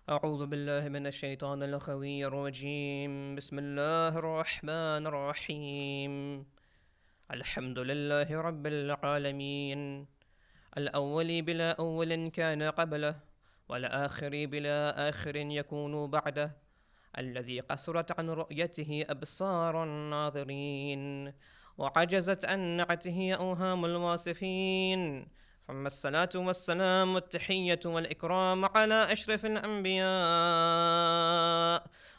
أعوذ بالله من الشيطان الخوي الرجيم. بسم الله الرحمن الرحيم. الحمد لله رب العالمين، الأول بلا أول كان قبله، والآخر بلا آخر يكون بعده، الذي قصرت عن رؤيته أبصار الناظرين، وعجزت عن نعته أوهام الواصفين. ثم الصلاة والسلام والتحية والإكرام على أشرف الأنبياء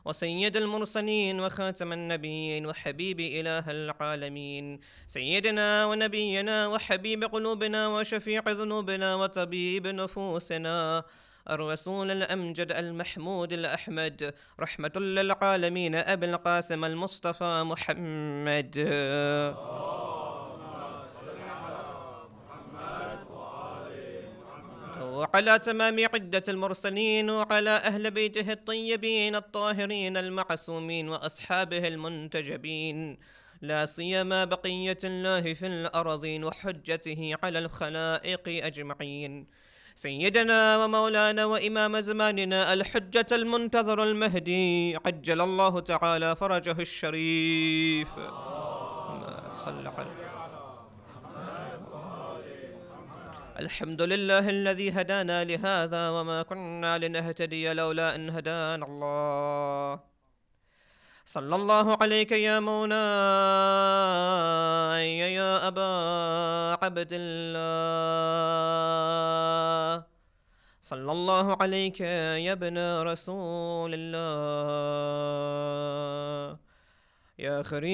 وسيد المرسلين وخاتم النبيين وحبيب إله العالمين، سيدنا ونبينا وحبيب قلوبنا وشفيع ذنوبنا وطبيب نفوسنا، الرسول الأمجد المحمود الأحمد، رحمة للعالمين، أبي القاسم المصطفى محمد. وعلى تمام عدة المرسلين، وعلى أهل بيته الطيبين الطاهرين المعصومين، وأصحابه المنتجبين، لا سيما بقية الله في الأرضين وحجته على الخلائق أجمعين، سيدنا ومولانا وإمام زماننا الحجة المنتظر المهدي، عجل الله تعالى فرجه الشريف. صلى عليه. الحمد لله الذي هدانا لهذا وما كنا لنهتدي لولا أن هدانا الله. صلى الله عليك يا مولاي يا أبا عبد الله، صلى الله عليك يا ابن رسول الله، يا خريب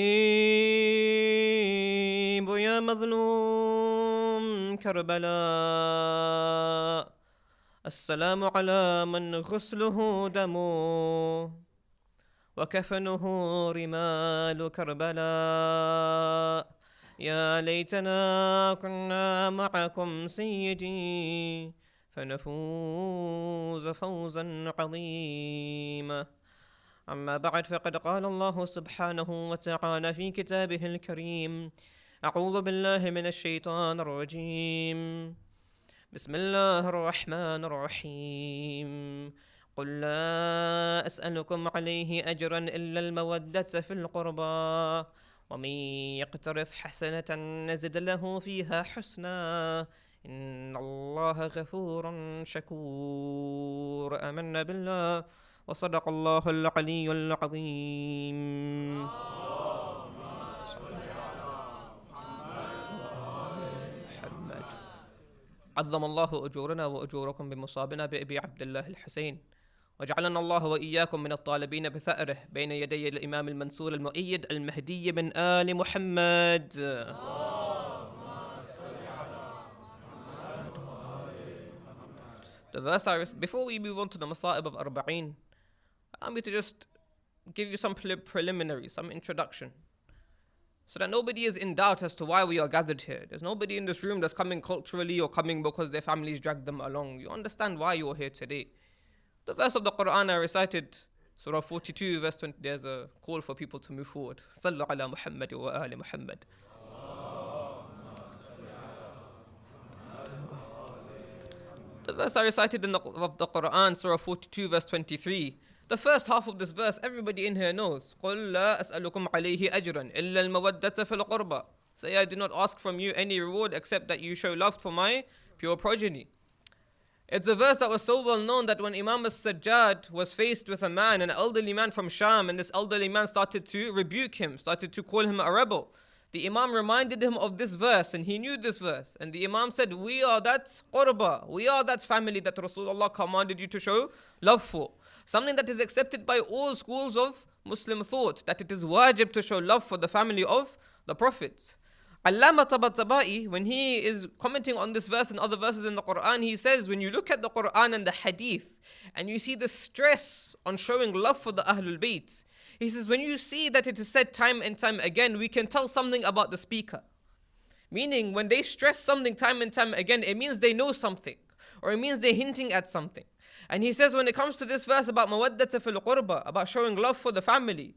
يا مظلوم كربلاء، السلام على من غسله دمه وكفنه رمال كربلاء. يا ليتنا كنا معكم سيدي فنفوز فوزا عظيما. أما بعد، فقد قال الله سبحانه وتعالى في كتابه الكريم: أعوذ بالله من الشيطان الرجيم، بسم الله الرحمن الرحيم. قل لا أسألكم عليه أجرا إلا المودة في القربى، ومن يقترف حسنة نزد له فيها حسنا، إن الله غفور شكور. آمنا بالله وصدق الله العلي العظيم. عظم الله أجورنا وأجوركم بمصابنا بأبي عبد الله الحسين، وجعلنا الله وإياكم من الطالبين بثأره بين يدي الإمام المنصور المؤيد المهدي من آل محمد. Before we move on to the Masa'ib of Arbaeen, allow me to just give you some preliminary, some introduction, so that nobody is in doubt as to why we are gathered here. There's nobody in this room that's coming culturally or coming because their families dragged them along. You understand why you're here today. The verse of the Quran I recited, Surah 42, verse 20, there's a call for people to move forward. Sallu ala Muhammad wa ali Muhammad. The verse I recited of the Quran, Surah 42, verse 23, the first half of this verse, everybody in here knows. قُلْ لَا أَسْأَلُكُمْ عَلَيْهِ أَجْرًا إِلَّا الْمَوَدَّةَ فِي الْقُرْبَى. Say, I do not ask from you any reward except that you show love for my pure progeny. It's a verse that was so well known that when Imam as-Sajjad was faced with a man, an elderly man from Sham, and this elderly man started to rebuke him, started to call him a rebel, the Imam reminded him of this verse, and he knew this verse. And the Imam said, we are that qurba, we are that family that Rasulullah commanded you to show love for. Something that is accepted by all schools of Muslim thought, that it is wajib to show love for the family of the Prophet. Allama Tabatabai, when he is commenting on this verse and other verses in the Quran, he says, when you look at the Quran and the Hadith, and you see the stress on showing love for the Ahlul Bayt, he says, when you see that it is said time and time again, we can tell something about the speaker. Meaning, when they stress something time and time again, it means they know something, or it means they're hinting at something. And he says, when it comes to this verse about mawaddata fil qurba, about showing love for the family,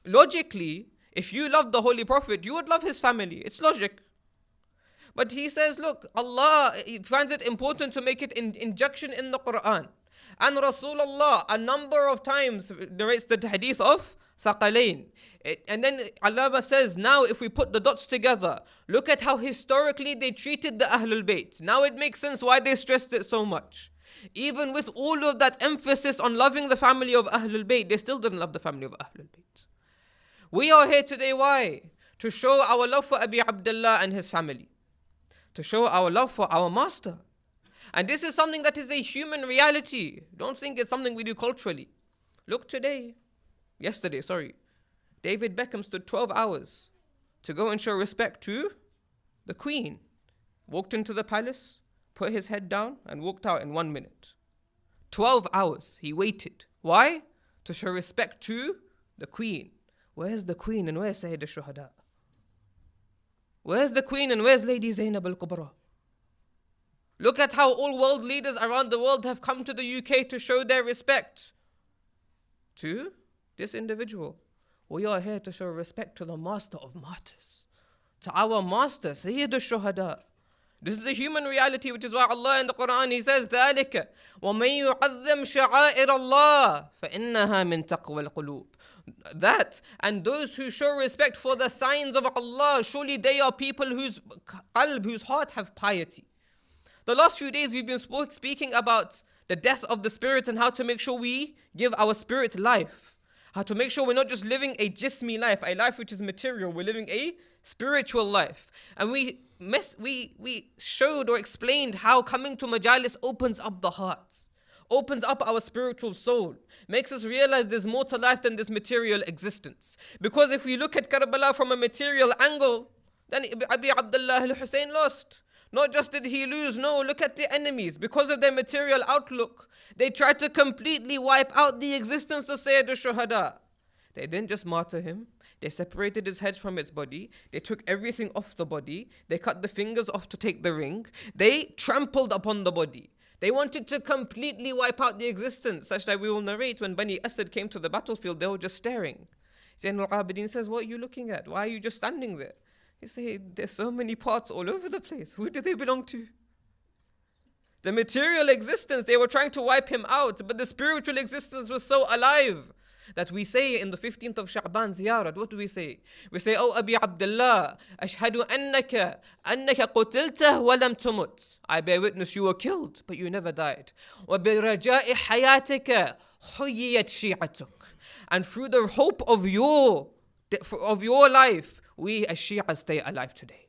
logically, if you love the Holy Prophet, you would love his family. It's logic. But he says, look, Allah finds it important to make it an injection in the Quran. And Rasulullah a number of times narrates the hadith of Thaqalain. And then Allama says, now if we put the dots together, look at how historically they treated the Ahlul Bayt. Now it makes sense why they stressed it so much. Even with all of that emphasis on loving the family of Ahlul Bayt, they still didn't love the family of Ahlul Bayt. We are here today, why? To show our love for Abi Abdullah and his family. To show our love for our master. And this is something that is a human reality. Don't think it's something we do culturally. Look yesterday, David Beckham stood 12 hours to go and show respect to the Queen. Walked into the palace, put his head down and walked out in 1 minute. 12 hours he waited. Why? To show respect to the Queen. Where's the Queen and where's Sayyid al-Shuhada? Where's the Queen and where's Lady Zainab al-Kubra? Look at how all world leaders around the world have come to the UK to show their respect to this individual. We are here to show respect to the master of martyrs, to our master, Sayyid al-Shuhada. This is a human reality, which is why Allah in the Quran, He says, ذَلِكَ وَمَن يُعَظِّمْ شَعَائِرَ اللَّهِ فَإِنَّهَا مِن تَقْوَى الْقُلُوبِ. That, and those who show respect for the signs of Allah, surely they are people whose qalb, whose heart have piety. The last few days we've been speaking about the death of the spirit and how to make sure we give our spirit life. How to make sure we're not just living a jismi life, a life which is material, we're living a spiritual life. And we showed or explained how coming to majalis opens up the heart, opens up our spiritual soul, makes us realize there's more to life than this material existence. Because if we look at Karbala from a material angle, then Abi Abdullah al-Hussein lost. Not just did he lose, no, look at the enemies. Because of their material outlook, they tried to completely wipe out the existence of Sayyid al-Shuhada. They didn't just martyr him. They separated his head from its body. They took everything off the body. They cut the fingers off to take the ring. They trampled upon the body. They wanted to completely wipe out the existence, such that we will narrate when Bani Asad came to the battlefield, they were just staring. Zayn al-Abidin says, what are you looking at? Why are you just standing there? He says, there's so many parts all over the place. Who do they belong to? The material existence, they were trying to wipe him out, but the spiritual existence was so alive that we say in the 15th of Sha'ban ziyarat, what do we say? We say, oh Abi Abdullah, ashhadu annaka qutilta wa lam tumut. I bear witness you were killed, but you never died. Wa bi raja'i hayatika huyiyat shi'atuk. And through the hope of your life, we as Shia stay alive today.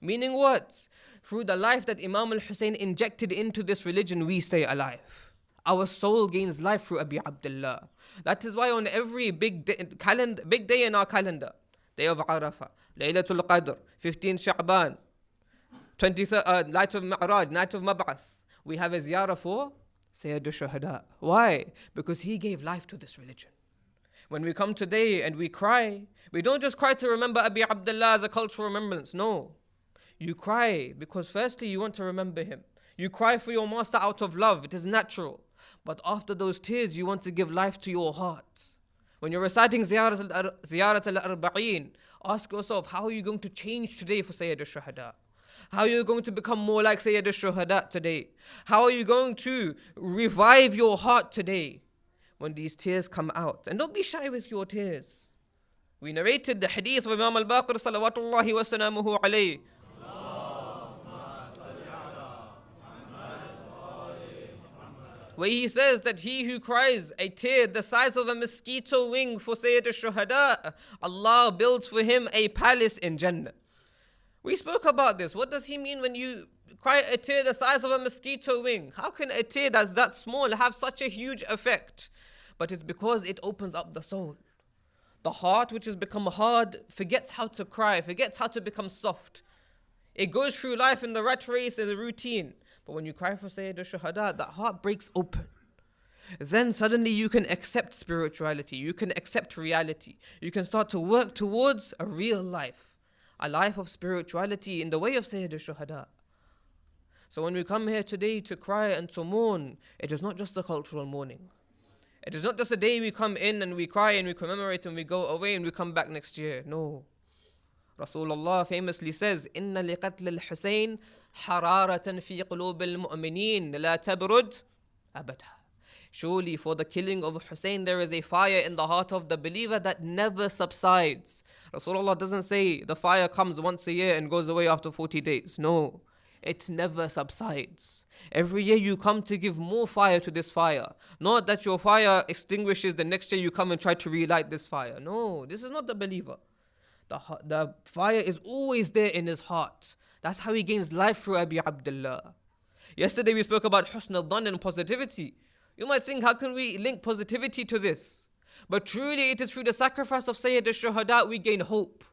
Meaning what? Through the life that Imam al-Hussein injected into this religion, we stay alive. Our soul gains life through Abi Abdullah. That is why on every big day in our calendar, day of Arafah, Laylatul Qadr, 15 Sha'ban, 23rd, night of Mi'raj, night of Mab'ath, we have a ziyarah for Sayyid al-Shuhada. Why? Because he gave life to this religion. When we come today and we cry, we don't just cry to remember Abi Abdullah as a cultural remembrance. No. You cry because firstly you want to remember him. You cry for your master out of love. It is natural. But after those tears, you want to give life to your heart. When you're reciting Ziyarat al-Arbaeen, ask yourself, how are you going to change today for Sayyid al-Shuhada? How are you going to become more like Sayyid al-Shuhada today? How are you going to revive your heart today when these tears come out? And don't be shy with your tears. We narrated the hadith of Imam al-Baqir salawatullahi wa salamuhu alayhi. Where he says that he who cries a tear the size of a mosquito wing for Sayyid al-Shuhada, Allah builds for him a palace in Jannah. We spoke about this. What does he mean when you cry a tear the size of a mosquito wing? How can a tear that's that small have such a huge effect? But it's because it opens up the soul. The heart, which has become hard, forgets how to cry, forgets how to become soft. It goes through life in the rat race as a routine. But when you cry for Sayyid al-Shuhada, that heart breaks open. Then suddenly you can accept spirituality. You can accept reality. You can start to work towards a real life. A life of spirituality in the way of Sayyid al-Shuhada. So when we come here today to cry and to mourn, it is not just a cultural mourning. It is not just a day we come in and we cry and we commemorate and we go away and we come back next year. No. Rasulullah famously says, إِنَّ لِقَتْلِ الْحُسَيْنِ حَرَارَةً فِي قُلُوبِ الْمُؤْمِنِينَ لَا تَبْرُدْ أَبَدًا. Surely for the killing of Hussein there is a fire in the heart of the believer that never subsides. Rasulullah doesn't say the fire comes once a year and goes away after 40 days. No, it never subsides. Every year you come to give more fire to this fire. Not that your fire extinguishes, the next year you come and try to relight this fire. No, this is not the believer. The fire is always there in his heart. That's how he gains life through Abi Abdullah. Yesterday we spoke about husn al-dhan and positivity. You might think, how can we link positivity to this? But truly it is through the sacrifice of Sayyid al-Shuhada we gain hope.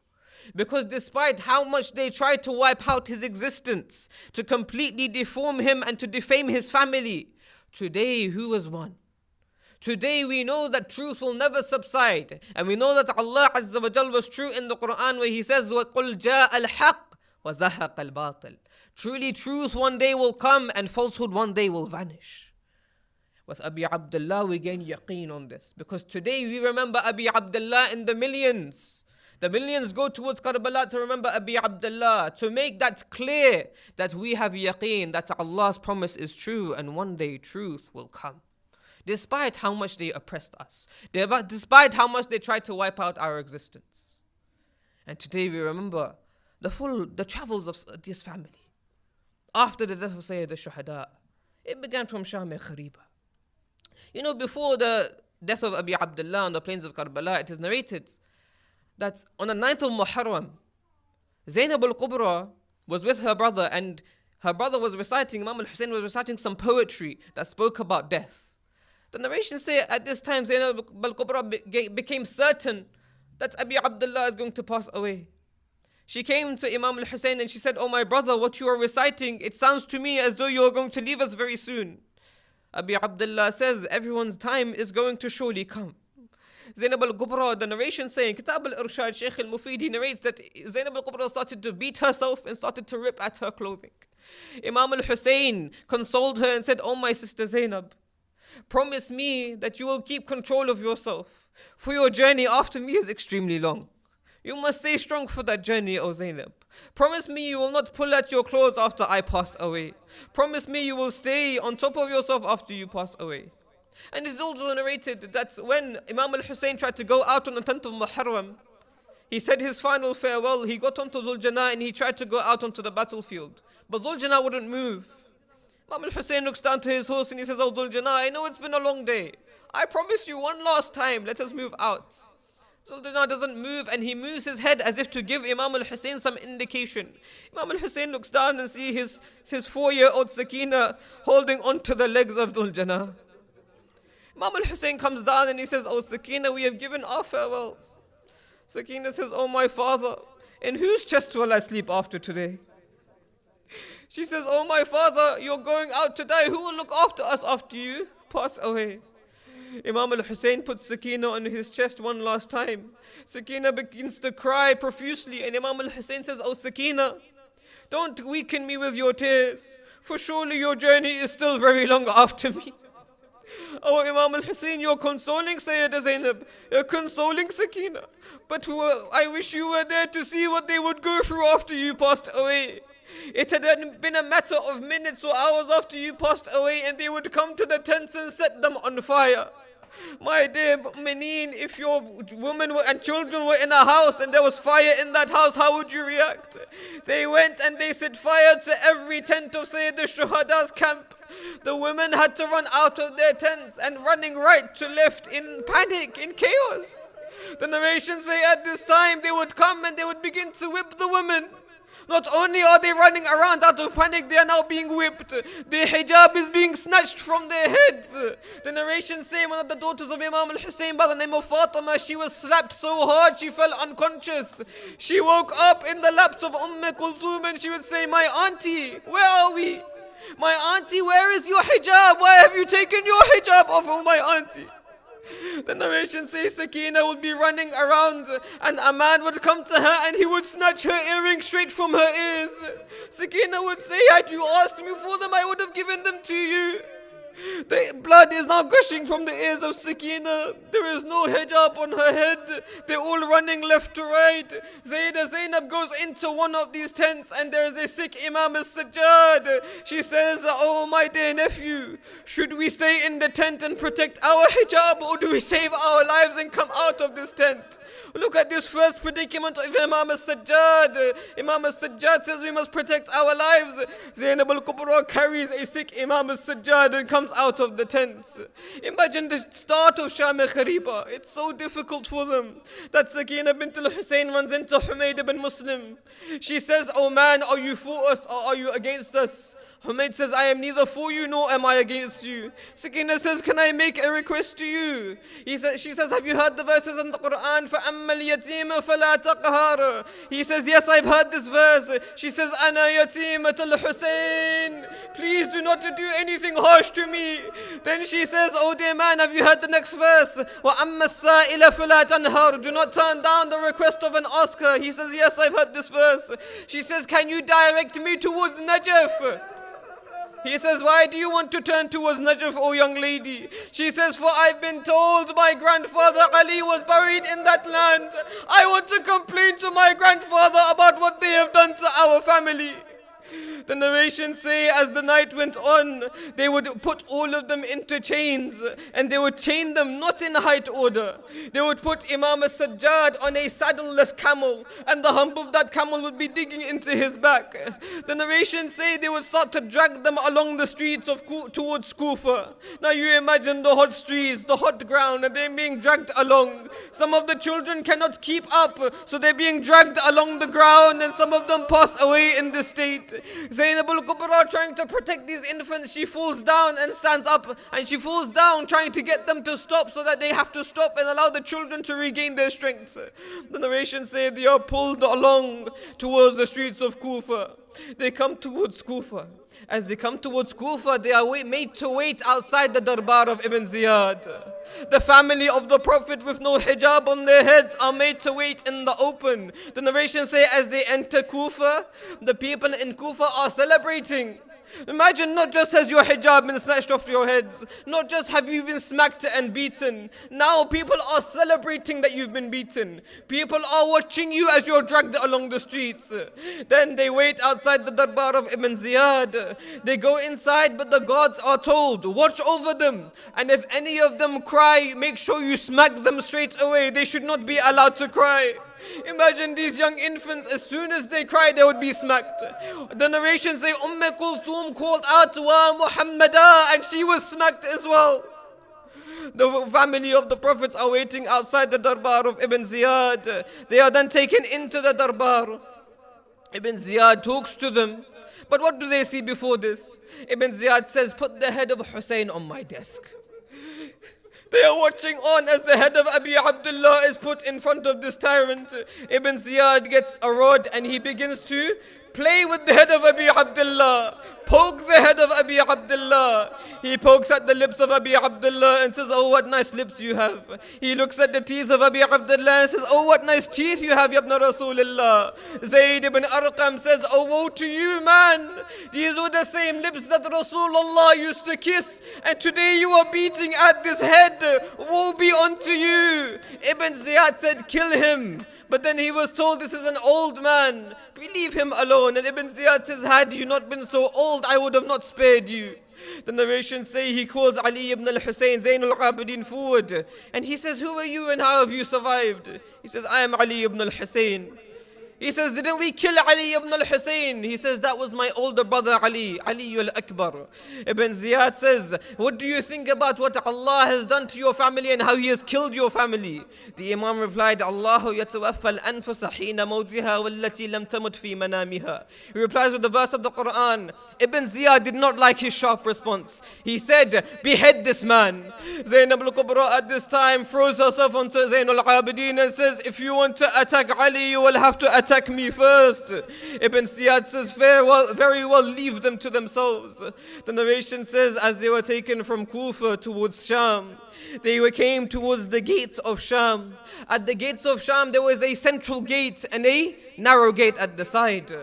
Because despite how much they tried to wipe out his existence, to completely deform him and to defame his family, today who has won? Today we know that truth will never subside. And we know that Allah Azza wa Jal was true in the Quran where He says, وَقُلْ جَاءَ الْحَقِّ وَزَهَقَ الْبَاطِلِ. Truly truth one day will come and falsehood one day will vanish. With Abi Abdullah we gain yaqeen on this. Because today we remember Abi Abdullah in the millions. The millions go towards Karbala to remember Abi Abdullah, to make that clear that we have yaqeen that Allah's promise is true and one day truth will come. Despite how much they oppressed us, despite how much they tried to wipe out our existence. And today we remember the travels of this family. After the death of Sayyid al-Shuhada, it began from Sham and Khariba. You know, before the death of Abi Abdullah on the plains of Karbala, it is narrated that on the 9th of Muharram, Zainab al-Kubra was with her brother and her brother was reciting, Imam al-Hussein was reciting some poetry that spoke about death. The narrations say at this time Zainab al-Kubra became certain that Abi Abdullah is going to pass away. She came to Imam al-Hussein and she said, "Oh my brother, what you are reciting, it sounds to me as though you are going to leave us very soon." Abi Abdullah says, "Everyone's time is going to surely come." Zainab al-Kubra, the narration saying, Kitab al-Irshad, Shaykh al-Mufid, he narrates that Zainab al-Kubra started to beat herself and started to rip at her clothing. Imam al-Hussein consoled her and said, "Oh my sister Zainab, promise me that you will keep control of yourself, for your journey after me is extremely long. You must stay strong for that journey, O Zainab. Promise me you will not pull at your clothes after I pass away. Promise me you will stay on top of yourself after you pass away." And it is also narrated that when Imam al-Hussein tried to go out on the 10th of Muharram, he said his final farewell, he got onto Dhul Jannah and he tried to go out onto the battlefield. But Dhul Jannah wouldn't move. Imam al-Hussein looks down to his horse and he says, "Oh Dhul Jannah, I know it's been a long day. I promise you one last time, let us move out." Dhul Jannah doesn't move and he moves his head as if to give Imam al-Hussein some indication. Imam al-Hussein looks down and sees his 4-year-old Sakina holding onto the legs of Dhul Jannah. Imam al-Hussein comes down and he says, "Oh Sakina, we have given our farewell." Sakina says, "Oh my father, in whose chest will I sleep after today?" She says, "Oh my father, you're going out to die. Who will look after us after you pass away?" Imam al-Hussein puts Sakina on his chest one last time. Sakina begins to cry profusely and Imam al-Hussein says, "Oh Sakina, don't weaken me with your tears, for surely your journey is still very long after me." Oh Imam al-Hussein, you're consoling Sayyida Zainab, you're consoling Sakina, but I wish you were there to see what they would go through after you passed away. It had been a matter of minutes or hours after you passed away and they would come to the tents and set them on fire. My dear Mu'mineen, if your women and children were in a house and there was fire in that house, how would you react? They went and they set fire to every tent of Sayyid al-Shuhada's camp. The women had to run out of their tents and running right to left in panic, in chaos. The narrations say at this time they would come and they would begin to whip the women. Not only are they running around out of panic, they are now being whipped. Their hijab is being snatched from their heads. The narrations say one of the daughters of Imam al-Hussein by the name of Fatima, she was slapped so hard she fell unconscious. She woke up in the laps of Kulthum and she would say, "My auntie, where are we? My auntie, where is your hijab? Why have you taken your hijab off of my auntie?" The narration says Sakina would be running around and a man would come to her and he would snatch her earrings straight from her ears. Sakina would say, "Had you asked me for them, I would have given them to you." The blood is now gushing from the ears of Sakina. There is no hijab on her head. They're all running left to right. Zainab goes into one of these tents and there is a sick Imam as-Sajjad. She says, oh my dear nephew, should we stay in the tent and protect our hijab, or do we save our lives and come out of this tent? Look at this first predicament of Imam as-Sajjad. Imam as-Sajjad says we must protect our lives. Zainab al-Kubra carries a sick Imam as-Sajjad and comes out of the tents. Imagine the start of Sham Khariba. It's so difficult for them that Sakina bint al-Hussein runs into Humayd ibn Muslim. She says, oh man, are you for us or are you against us? Humayd says, I am neither for you nor am I against you. Sakina says, can I make a request to you? She says, have you heard the verses in the Quran? فَأَمَّا الْيَتِيمَ فَلَا تَقْهَرْ. He says, yes, I've heard this verse. She says, أَنَا يَتِيمَةَ الْحُسَيْنِ. Please do not do anything harsh to me. Then she says, oh dear man, have you heard the next verse? وَأَمَّا السَّائِلَ فَلَا تَنْهَرْ. Do not turn down the request of an asker. He says, yes, I've heard this verse. She says, can you direct me towards Najaf? He says, why do you want to turn towards Najaf, O young lady? She says, for I've been told my grandfather Ali was buried in that land. I want to complain to my grandfather about what they have done to our family. The narrations say as the night went on, they would put all of them into chains and they would chain them not in height order. They would put Imam as-Sajjad on a saddleless camel and the hump of that camel would be digging into his back. The narrations say they would start to drag them along the streets of towards Kufa. Now you imagine the hot streets, the hot ground, and they're being dragged along. Some of the children cannot keep up, so they're being dragged along the ground and some of them pass away in this state. Zainab al-Kubra, trying to protect these infants, she falls down and stands up, and she falls down trying to get them to stop so that they have to stop and allow the children to regain their strength. The narrations say they are pulled along towards the streets of Kufa. They come towards Kufa. As they come towards Kufa, they are made to wait outside the darbar of Ibn Ziyad. The family of the Prophet with no hijab on their heads are made to wait in the open. The narrations say as they enter Kufa, the people in Kufa are celebrating. Imagine, not just has your hijab been snatched off your heads, not just have you been smacked and beaten, now people are celebrating that you've been beaten. People are watching you as you're dragged along the streets. Then they wait outside the darbar of Ibn Ziyad. They go inside, but the guards are told, watch over them, and if any of them cry, make sure you smack them straight away. They should not be allowed to cry. Imagine these young infants, as soon as they cry, they would be smacked. The narrations say Kulthum called out Wa Muhammada, and she was smacked as well. The family of the prophets are waiting outside the darbar of Ibn Ziyad. They are then taken into the darbar. Ibn Ziyad talks to them. But what do they see before this? Ibn Ziyad says, put the head of Hussein on my desk. They are watching on as the head of Abi Abdullah is put in front of this tyrant. Ibn Ziyad gets a rod and he begins to play with the head of Abi Abdullah. Poke the head of Abi Abdullah. He pokes at the lips of Abi Abdullah and says, oh, what nice lips you have. He looks at the teeth of Abi Abdullah and says, oh, what nice teeth you have, Ibn Rasulullah. Zayd ibn Arqam says, oh, woe to you, man. These were the same lips that Rasulullah used to kiss, and today you are beating at this head. Woe be unto you. Ibn Ziyad said, kill him. But then he was told, this is an old man. Leave him alone. And Ibn Ziyad says, had you not been so old, I would have not spared you. The narrations say he calls Ali ibn al-Hussein, Zain al-Abidin, forward. And he says, who are you and how have you survived? He says, I am Ali ibn al-Hussein. He says, didn't we kill Ali ibn al-Hussein? He says, that was my older brother Ali al-Akbar. Ibn Ziyad says, what do you think about what Allah has done to your family and how He has killed your family? The Imam replied, Allahu yatawaffa al-anfusa hina mawtiha wallati lam tamut fi manamiha. He replies with the verse of the Quran. Ibn Ziyad did not like his sharp response. He said, behead this man. Zainab al-Kubra at this time throws herself onto Zain al-Abidin and says, if you want to attack Ali, you will have to attack me first. Ibn Ziyad says, very well, leave them to themselves. The narration says, as they were taken from Kufa towards Sham, they came towards the gates of Sham. At the gates of Sham, there was a central gate and a narrow gate at the side.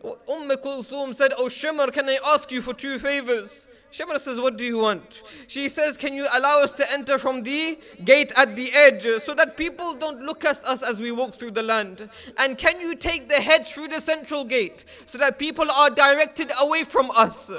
Kulthum said, oh Shimr, can I ask you for two favors? Shimra says, what do you want? She says, can you allow us to enter from the gate at the edge so that people don't look at us as we walk through the land? And can you take the head through the central gate so that people are directed away from us?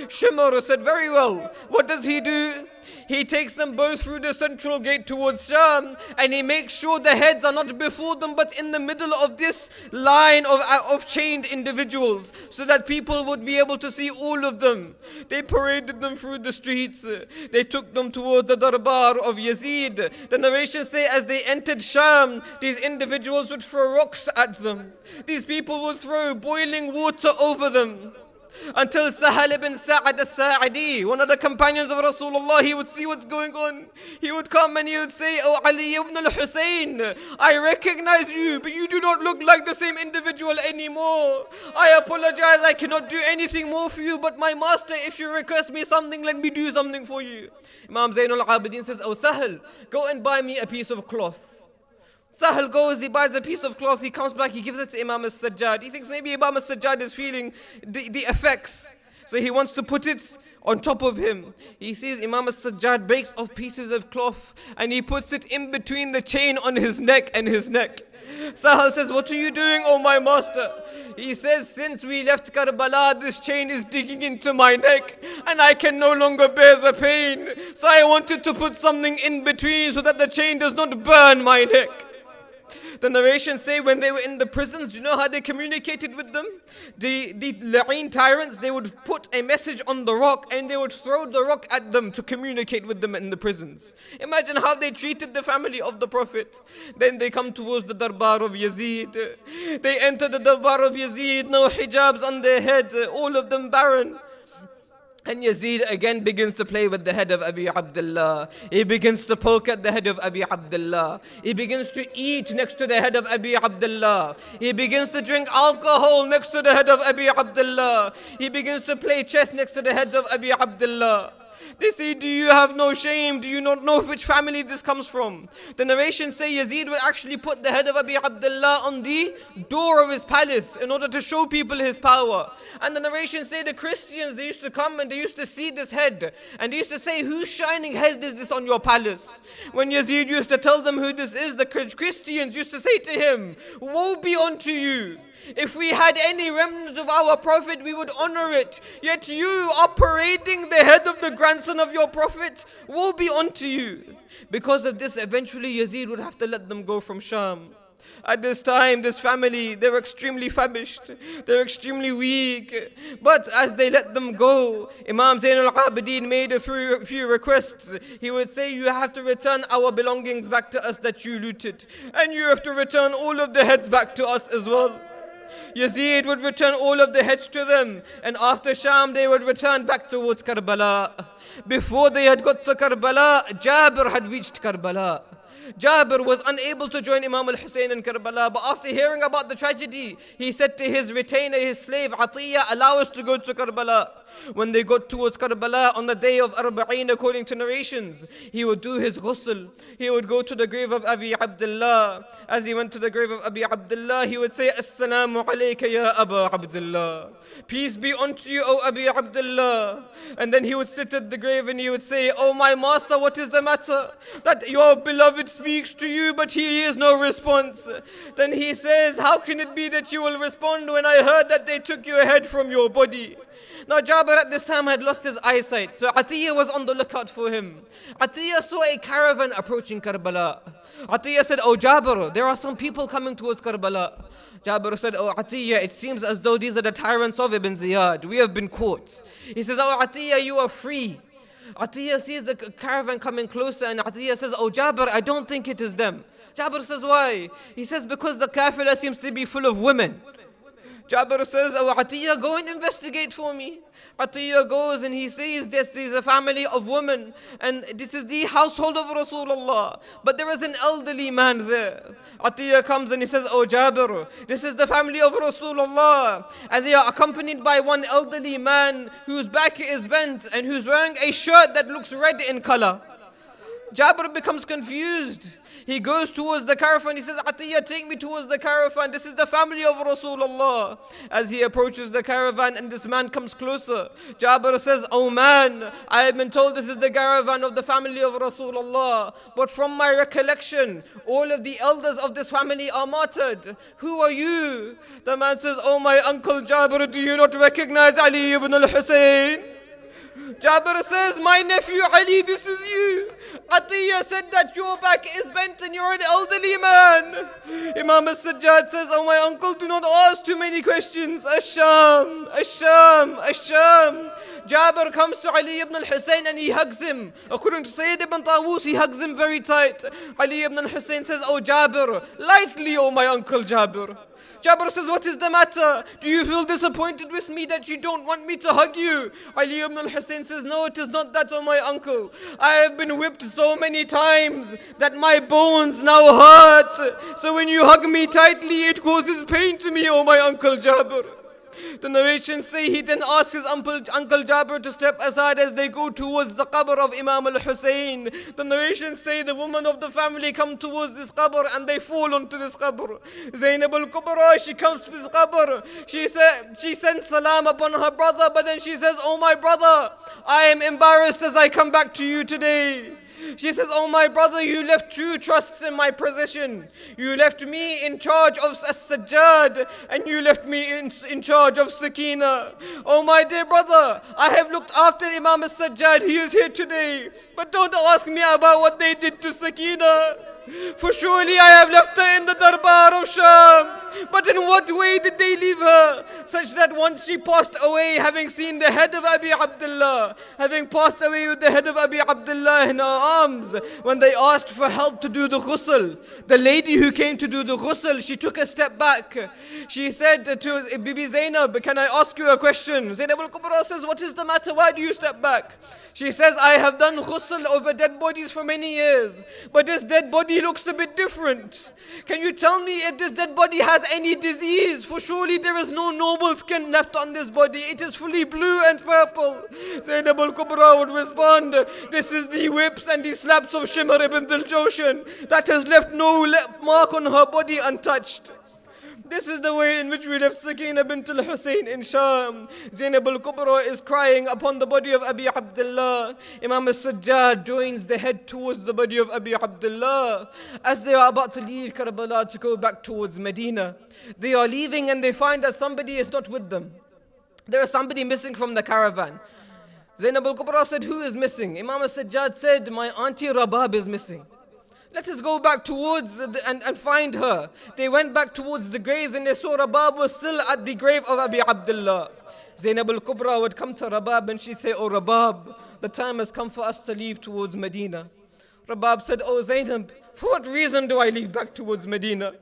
Shimra said, very well. What does he do? He takes them both through the central gate towards Sham, and he makes sure the heads are not before them but in the middle of this line of chained individuals, so that people would be able to see all of them. They paraded them through the streets. They took them towards the darbar of Yazid. The narrations say as they entered Sham, these individuals would throw rocks at them. These people would throw boiling water over them. Until Sahal ibn Sa'ad al-Sa'idi, one of the companions of Rasulullah, he would see what's going on. He would come and he would say, "Oh Ali ibn al-Hussein, I recognize you, but you do not look like the same individual anymore. I apologize, I cannot do anything more for you, but my master, if you request me something, let me do something for you." Imam Zainul Abidin says, "Oh Sahal, go and buy me a piece of cloth." Sahal goes, he buys a piece of cloth, he comes back, he gives it to Imam al-Sajjad. He thinks maybe Imam al-Sajjad is feeling the effects. So he wants to put it on top of him. He sees Imam al-Sajjad breaks off pieces of cloth and he puts it in between the chain on his neck and his neck. Sahal says, "What are you doing, oh my master?" He says, "Since we left Karbala, this chain is digging into my neck and I can no longer bear the pain. So I wanted to put something in between so that the chain does not burn my neck." The narrations say when they were in the prisons, do you know how they communicated with them? The La'een tyrants, they would put a message on the rock and they would throw the rock at them to communicate with them in the prisons. Imagine how they treated the family of the Prophet. Then they come towards the darbar of Yazid. They enter the darbar of Yazid, no hijabs on their head, all of them barren. And Yazid again begins to play with the head of Abi Abdullah. He begins to poke at the head of Abi Abdullah. He begins to eat next to the head of Abi Abdullah. He begins to drink alcohol next to the head of Abi Abdullah. He begins to play chess next to the head of Abi Abdullah. They say, "Do you have no shame? Do you not know which family this comes from?" The narrations say Yazid would actually put the head of Abi Abdullah on the door of his palace in order to show people his power. And the narrations say the Christians, they used to come and they used to see this head and they used to say, "Whose shining head is this on your palace?" When Yazid used to tell them who this is, the Christians used to say to him, "Woe be unto you. If we had any remnant of our Prophet, we would honor it. Yet you are parading the head of the grandson of your Prophet. Woe be unto you." Because of this, eventually Yazid would have to let them go from Sham. At this time, this family, they were extremely famished. They were extremely weak. But as they let them go, Imam Zainul Abidin made a few requests. He would say, "You have to return our belongings back to us that you looted. And you have to return all of the heads back to us as well." Yazid would return all of the heads to them, and after Sham they would return back towards Karbala. Before they had got to Karbala, Jabir had reached Karbala. Jabir was unable to join Imam al-Hussein in Karbala, but after hearing about the tragedy, he said to his retainer, his slave Atiyya, "Allow us to go to Karbala." When they got towards Karbala on the day of Arbaeen, according to narrations, he would do his ghusl. He would go to the grave of Abi Abdullah. As he went to the grave of Abi Abdullah, he would say, "Assalamu alayka ya Aba Abdullah. Peace be unto you, O Abi Abdullah." And then he would sit at the grave and he would say, "Oh my master, what is the matter? That your beloved speaks to you, but he hears no response." Then he says, "How can it be that you will respond when I heard that they took your head from your body?" Now Jabir at this time had lost his eyesight, so Atiyya was on the lookout for him. Atiyya saw a caravan approaching Karbala. Atiyya said, "Oh Jabir, there are some people coming towards Karbala." Jabir said, "Oh Atiyya, it seems as though these are the tyrants of Ibn Ziyad. We have been caught." He says, "Oh Atiyya, you are free." Atiyya sees the caravan coming closer and Atiyya says, "Oh Jabir, I don't think it is them." Jabir says, "Why?" He says, "Because the kafila seems to be full of women." Jabir says, "Oh Atiyya, go and investigate for me." Atiyya goes and he sees this is a family of women and this is the household of Rasulullah, but there is an elderly man there. Atiyya comes and he says, "Oh Jabir, this is the family of Rasulullah, and they are accompanied by one elderly man whose back is bent and who's wearing a shirt that looks red in color." Jabir becomes confused. He goes towards the caravan. He says, Atiyah, take me towards the caravan. This is the family of Rasulullah. As he approaches the caravan and this man comes closer, Jabir says, oh man, I have been told this is the caravan of the family of Rasulullah. But from my recollection, all of the elders of this family are martyred. Who are you? The man says, oh my uncle Jabir, do you not recognize Ali ibn al-Hussein? Jabir says, my nephew Ali, this is you. Atiyah said that your back is bent and you're an elderly man. Imam al-Sajjad says, oh my uncle, do not ask too many questions. Asham, Asham, Asham. Jabir comes to Ali ibn al-Hussein and he hugs him. According to Sayyid ibn Tawus, he hugs him very tight. Ali ibn al-Hussein says, oh Jabir, lightly, oh my uncle Jabir. Jabir says, what is the matter? Do you feel disappointed with me that you don't want me to hug you? Ali ibn al-Hussein says, no, it is not that, oh my uncle. I have been whipped so many times that my bones now hurt. So when you hug me tightly, it causes pain to me, oh my uncle Jabir. The narrations say he then asks his uncle Jabir to step aside as they go towards the qabr of Imam al-Hussein. The narrations say the women of the family come towards this qabr and they fall onto this qabr. Zainab al-Kubra, she comes to this qabr. She sends salam upon her brother, but then she says, oh my brother, I am embarrassed as I come back to you today. She says, oh my brother, you left two trusts in my possession. You left me in charge of As-Sajjad and you left me in charge of Sakina. Oh my dear brother, I have looked after Imam As-Sajjad. He is here today. But don't ask me about what they did to Sakina. For surely I have left her in the darbar of Sham. But in what way did they leave her? Such that once she passed away, having seen the head of Abi Abdullah, having passed away with the head of Abi Abdullah in her arms, when they asked for help to do the ghusl, the lady who came to do the ghusl, she took a step back. She said to Bibi Zainab, can I ask you a question? Zainab al-Kubra says, what is the matter? Why do you step back? She says, I have done ghusl over dead bodies for many years, but this dead body looks a bit different. Can you tell me if this dead body has any disease? For surely there is no normal skin left on this body. It is fully blue and purple. Zainab al-Kubra would respond, this is the whips and the slaps of Shimr ibn al-Jawshan that has left no mark on her body untouched. This is the way in which we left Sakina bint al-Hussein in Sham. Zainab al-Kubra is crying upon the body of Abi Abdullah. Imam al-Sajjad joins the head towards the body of Abi Abdullah. As they are about to leave Karbala to go back towards Medina, they are leaving and they find that somebody is not with them. There is somebody missing from the caravan. Zainab al-Kubra said, who is missing? Imam al-Sajjad said, my auntie Rabab is missing. Let us go back towards and find her. They went back towards the graves and they saw Rabab was still at the grave of Abi Abdullah. Zainab al-Kubra would come to Rabab and she'd say, oh Rabab, the time has come for us to leave towards Medina. Rabab said, oh Zainab, for what reason do I leave back towards Medina?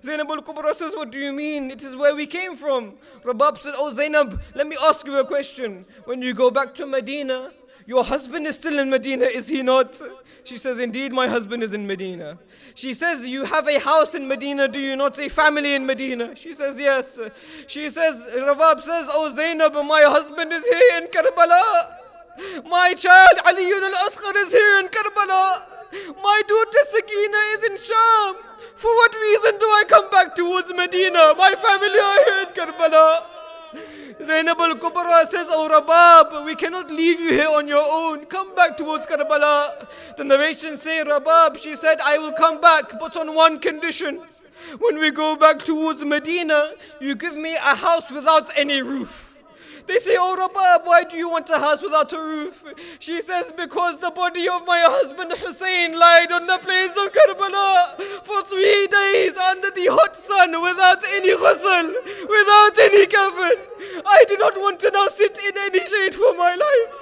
Zainab al-Kubra says, what do you mean? It is where we came from. Rabab said, oh Zainab, let me ask you a question. When you go back to Medina, your husband is still in Medina, is he not? She says, indeed, my husband is in Medina. She says, you have a house in Medina, do you not? A family in Medina? She says, yes. She says, Rabab says, oh Zainab, my husband is here in Karbala. My child Aliyun al-Asghar is here in Karbala. My daughter Sakina is in Sham. For what reason do I come back towards Medina? My family are here in Karbala. Zainab al-Kubra says, oh Rabab, we cannot leave you here on your own. Come back towards Karbala. The narrations say, Rabab, she said, I will come back, but on one condition. When we go back towards Medina, you give me a house without any roof. They say, oh Rabab, why do you want a house without a roof? She says, because the body of my husband Hussein lied on the plains of Karbala for 3 days under the hot sun without any ghusl, without any kafan. I do not want to now sit in any shade for my life.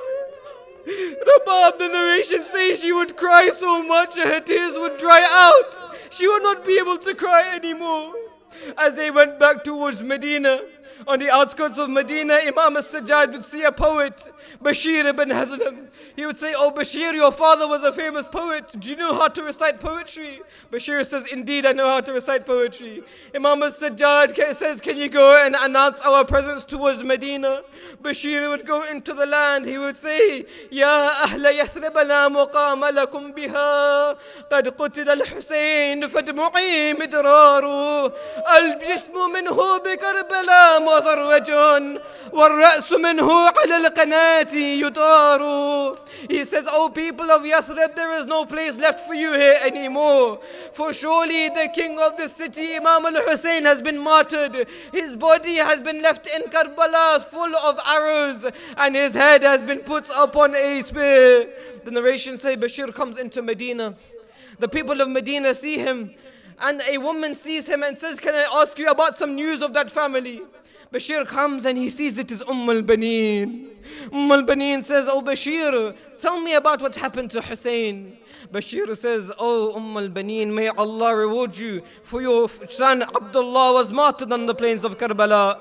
Rabab, the narration says she would cry so much her tears would dry out. She would not be able to cry anymore. As they went back towards Medina, On the outskirts of Medina, Imam al-Sajjad would see a poet, Bashir ibn Hazlam. He would say, "Oh Bashir, your father was a famous poet. Do you know how to recite poetry?" Bashir says, "Indeed, I know how to recite poetry." Imam al-Sajjad says, "Can you go and announce our presence towards Medina?" Bashir would go into the land. He would say, "Ya ahla Yathrib la muqama lakum biha. Qad qutila al-Husayn fadmu'i midraru. Al-jismu minhu bi Karbala mudarrajan. Wal-ra'su minhu ala al-qanati yutaru." He says, "O people of Yathrib, there is no place left for you here anymore. For surely the king of the city, Imam al-Hussein, has been martyred. His body has been left in Karbala full of arrows, and his head has been put upon a spear." The narration says Bashir comes into Medina. The people of Medina see him, and a woman sees him and says, "Can I ask you about some news of that family?" Bashir comes and he sees it is al-Baneen. al-Baneen says, "Oh Bashir, tell me about what happened to Hussein." Bashir says, "Oh al-Baneen, may Allah reward you, for your son Abdullah was martyred on the plains of Karbala."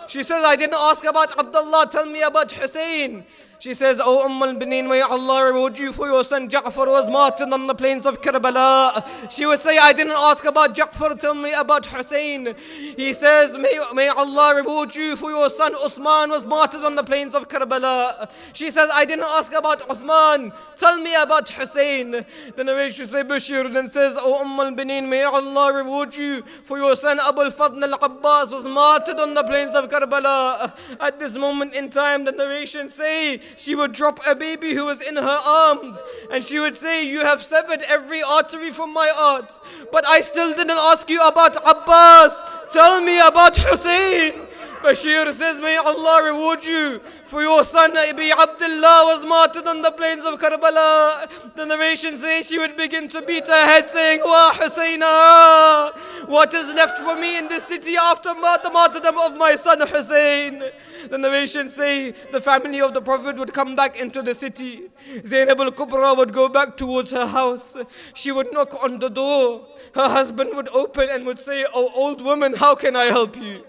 She says, "I didn't ask about Abdullah, tell me about Hussein." She says, "Oh al-Baneen, may Allah reward you, for your son Ja'far was martyred on the plains of Karbala." She would say, "I didn't ask about Ja'far, tell me about Hussein." He says, may Allah reward you, for your son Uthman was martyred on the plains of Karbala." She says, "I didn't ask about Uthman, tell me about Hussein." The narration says, Bashir then says, "Oh al-Baneen, may Allah reward you, for your son Abu al-Fadl al-Abbas was martyred on the plains of Karbala." At this moment in time, the narration say, she would drop a baby who was in her arms, and she would say, "You have severed every artery from my heart, but I still didn't ask you about Abbas. Tell me about Hussein." Bashir says, "May Allah reward you, for your son Abi Abdullah was martyred on the plains of Karbala." The narration says she would begin to beat her head, saying, "Wa Husayna, what is left for me in this city after the martyrdom of my son Hussein?" The narration say the family of the Prophet would come back into the city. Zainab al-Kubra would go back towards her house. She would knock on the door. Her husband would open and would say, "Oh old woman, how can I help you?"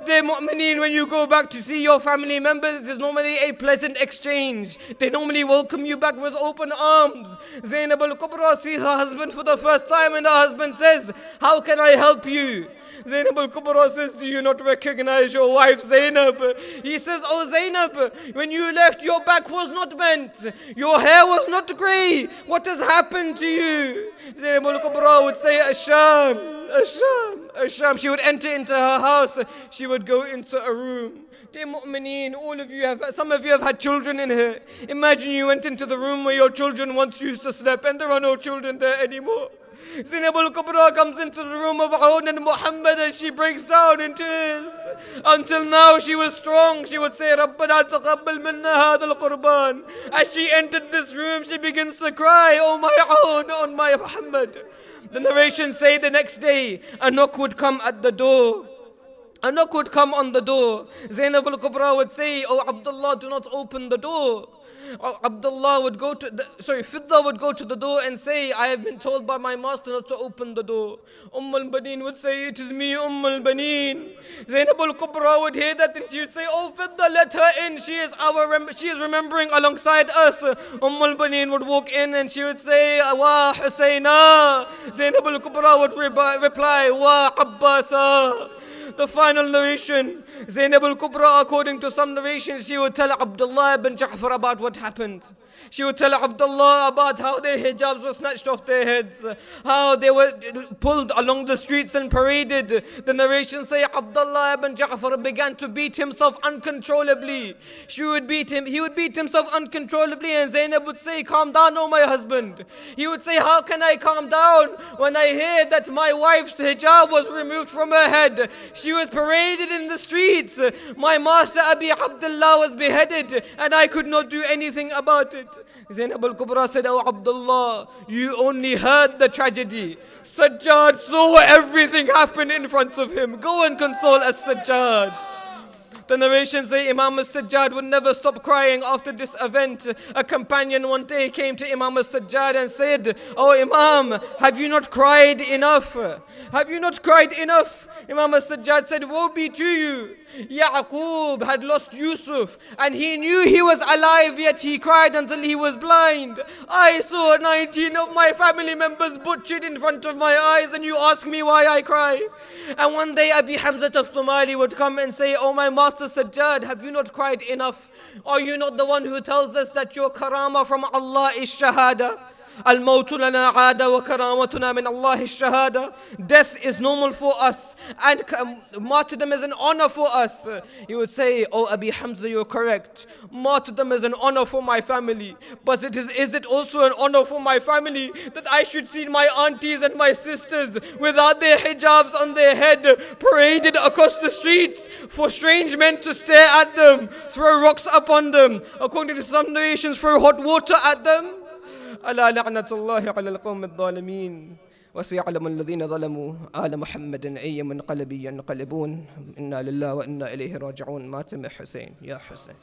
Dear mu'mineen, when you go back to see your family members, there's normally a pleasant exchange. They normally welcome you back with open arms. Zainab al-Kubra sees her husband for the first time, and her husband says, "How can I help you?" Zainab al-Kubra says, "Do you not recognize your wife Zainab?" He says, "Oh Zainab, when you left, your back was not bent. Your hair was not grey. What has happened to you?" Zainab al-Kubra would say, "Asham, Asham, Asham." She would enter into her house. She would go into a room. Dear mu'mineen, some of you have had children in here. Imagine you went into the room where your children once used to sleep, and there are no children there anymore. Zainab al-Kubra comes into the room of Aoun and Muhammad, and she breaks down in tears. Until now she was strong. She would say, "Rabbana taqabbal minna hadha al-qurban." As she entered this room, she begins to cry, "Oh my Aoun, oh my Muhammad." The narrations say the next day, a knock would come at the door. A knock would come on the door. Zainab al-Kubra would say, "Oh Abdullah, do not open the door." Abdullah would go to Fidda would go to the door and say, "I have been told by my master not to open the door." al-Baneen would say, "It is me, al-Baneen." Zainab al-Kubra would hear that and she would say, "Oh Fidda, let her in. She is remembering alongside us." al-Baneen would walk in and she would say, "Wa Husayna." Zainab al-Kubra would reply, "Wa Abbasa." The final narration, Zainab al-Kubra, according to some narrations, she would tell Abdullah ibn Ja'far about what happened. She would tell Abdullah about how their hijabs were snatched off their heads, how they were pulled along the streets and paraded. The narrations say Abdullah ibn Ja'far began to beat himself uncontrollably. He would beat himself uncontrollably, and Zainab would say, "Calm down, oh my husband." He would say, "How can I calm down when I hear that my wife's hijab was removed from her head? She was paraded in the streets. My master Abi Abdullah was beheaded, and I could not do anything about it." Zainab al-Kubra said, "Oh Abdullah, you only heard the tragedy. Sajjad saw everything happen in front of him. Go and console as-Sajjad." The narrations say Imam al-Sajjad would never stop crying after this event. A companion one day came to Imam al-Sajjad and said, "Oh Imam, have you not cried enough? Have you not cried enough?" Imam al-Sajjad said, "Woe be to you. Yaqub had lost Yusuf and he knew he was alive, yet he cried until he was blind. I saw 19 of my family members butchered in front of my eyes, and you ask me why I cry." And one day Abi Hamza al-Thumali would come and say, "Oh my master Sajjad, have you not cried enough? Are you not the one who tells us that your karama from Allah is shahada? الموت لنا عادة وكرامتنا من الله الشهادة. Death is normal for us and martyrdom is an honor for us." He would say, "Oh Abi Hamza, you're correct. Martyrdom is an honor for my family. But is it also an honor for my family that I should see my aunties and my sisters without their hijabs on their head paraded across the streets for strange men to stare at them, throw rocks upon them, according to some narrations throw hot water at them?" ألا لعنة الله على القوم الظالمين وسيعلم الذين ظلموا آل محمد أي منقلب ينقلبون إنا لله وإنا إليه راجعون. مات حسين يا حسين.